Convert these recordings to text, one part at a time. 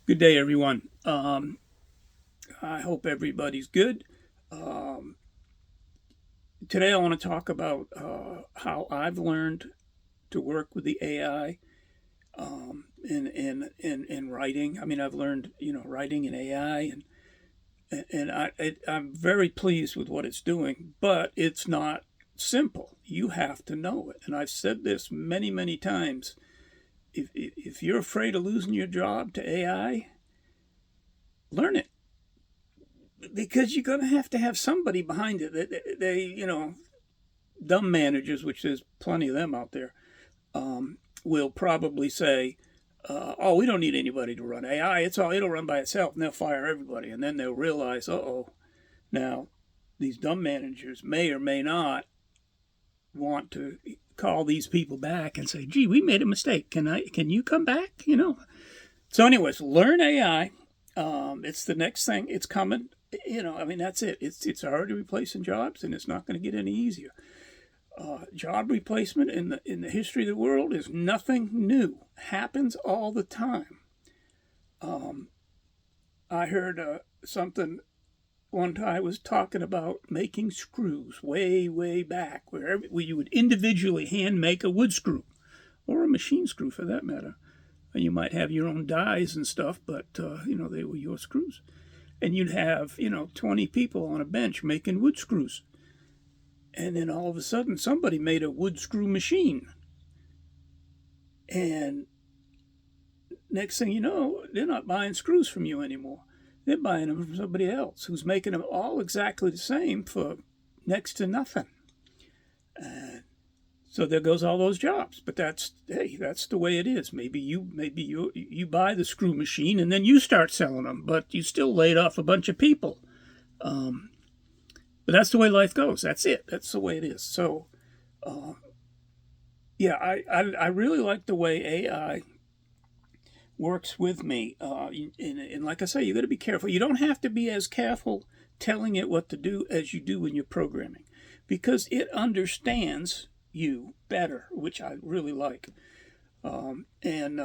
Good day, everyone. I hope everybody's good. Um, Today, I want to talk about how I've learned to work with the AI in writing. I mean, I've learned writing in AI, and I'm very pleased with what it's doing. But it's not simple. You have to know it, and I've said this many times. If you're afraid of losing your job to AI, learn it because you're going to have somebody behind it. They dumb managers, which there's plenty of them out there, will probably say, "Oh, we don't need anybody to run AI. It'll run by itself," and they'll fire everybody. And then they'll realize, "Oh, now these dumb managers may or may not want to call these people back and say, "Gee, we made a mistake. Can you come back?" So, anyways, learn AI. It's the next thing. It's coming. I mean, that's it. It's already replacing jobs, and it's not going to get any easier. Job replacement in the history of the world is nothing new. Happens all the time. I heard something one time. I was talking about making screws way back, where you would individually hand make a wood screw or a machine screw for that matter. You might have your own dies and stuff, but they were your screws. And you'd have 20 people on a bench making wood screws. And then all of a sudden, somebody made a wood screw machine. And next thing you know, they're not buying screws from you anymore. They're buying them from somebody else who's making them all exactly the same for next to nothing. And so there goes all those jobs. But that's the way it is. Maybe you buy the screw machine and then you start selling them, but you still laid off a bunch of people. But that's the way life goes. That's it. That's the way it is. So, yeah, I really like the way AI works with me. And like I say, you got to be careful. You don't have to be as careful telling it what to do as you do when you're programming, because it understands you better, which I really like. And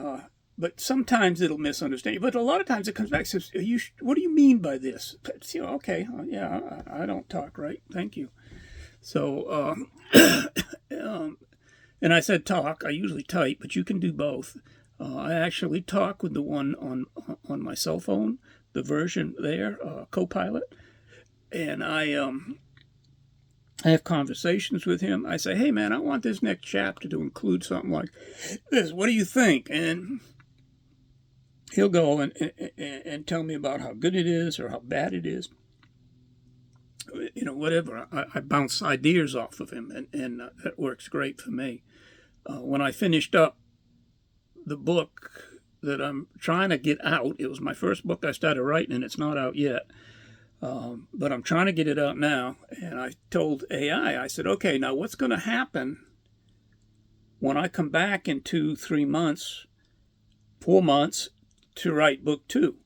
But sometimes it'll misunderstand you. But a lot of times it comes back and says, "What do you mean by this?" Okay, yeah, I don't talk right. Thank you. So, and I said talk. I usually type, but you can do both. I actually talk with the one on my cell phone, the version there, Copilot, and I have conversations with him. I say, "Hey man, I want this next chapter to include something like this. What do you think?" And he'll go and tell me about how good it is or how bad it is. Whatever. I bounce ideas off of him, and that works great for me. When I finished up the book that I'm trying to get out, it was my first book I started writing, and it's not out yet. But I'm trying to get it out now. And I told AI, I said, "Okay, now what's going to happen when I come back in 2, 3 months, 4 months to write book two?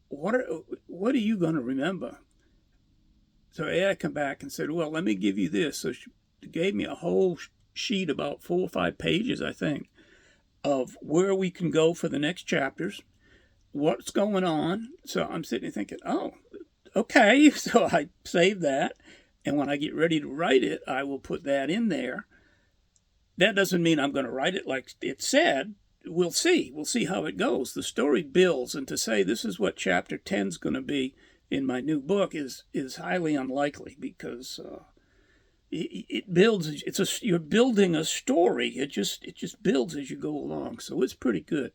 What are you going to remember?" So AI come back and said, "Well, let me give you this." So she gave me a whole sheet, about 4 or 5 pages, I think, of where we can go for the next chapters, what's going on. So I'm sitting there thinking, "Oh, okay." So I save that, and when I get ready to write it, I will put that in there. That doesn't mean I'm going to write it like it said. We'll see. We'll see how it goes. The story builds, and to say this is what chapter 10 is going to be in my new book is highly unlikely, because it builds. You're building a story. It just builds as you go along. So it's pretty good.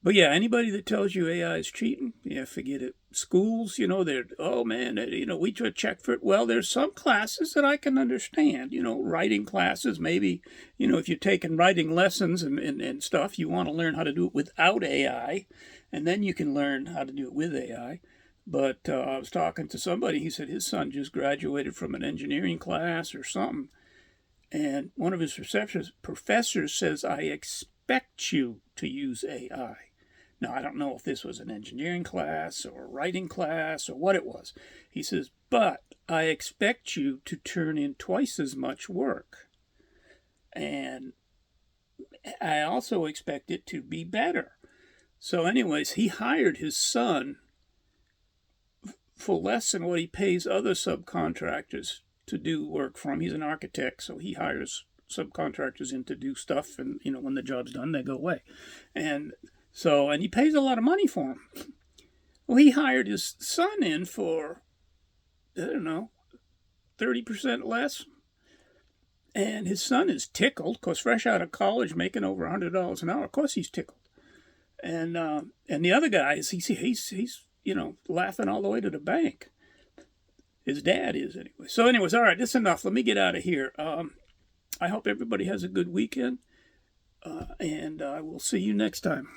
But yeah, anybody that tells you AI is cheating, yeah, forget it. Schools, they're, oh man, we try to check for it. Well, there's some classes that I can understand, writing classes, maybe, if you're taking writing lessons and stuff, you want to learn how to do it without AI, and then you can learn how to do it with AI. But I was talking to somebody, he said his son just graduated from an engineering class or something, and one of his professors says, "I expect you to use AI." Now, I don't know if this was an engineering class or a writing class or what it was. He says, "But I expect you to turn in twice as much work." And I also expect it to be better. So, anyways, he hired his son for less than what he pays other subcontractors to do work for him. He's an architect, so he hires subcontractors in to do stuff, and when the job's done, they go away. And he pays a lot of money for him. Well, he hired his son in for, I don't know, 30% less. And his son is tickled, because fresh out of college, making over $100 an hour. Of course he's tickled. And the other guy is he's laughing all the way to the bank. His dad is, anyway. So, anyways, all right, that's enough. Let me get out of here. I hope everybody has a good weekend, and I will see you next time.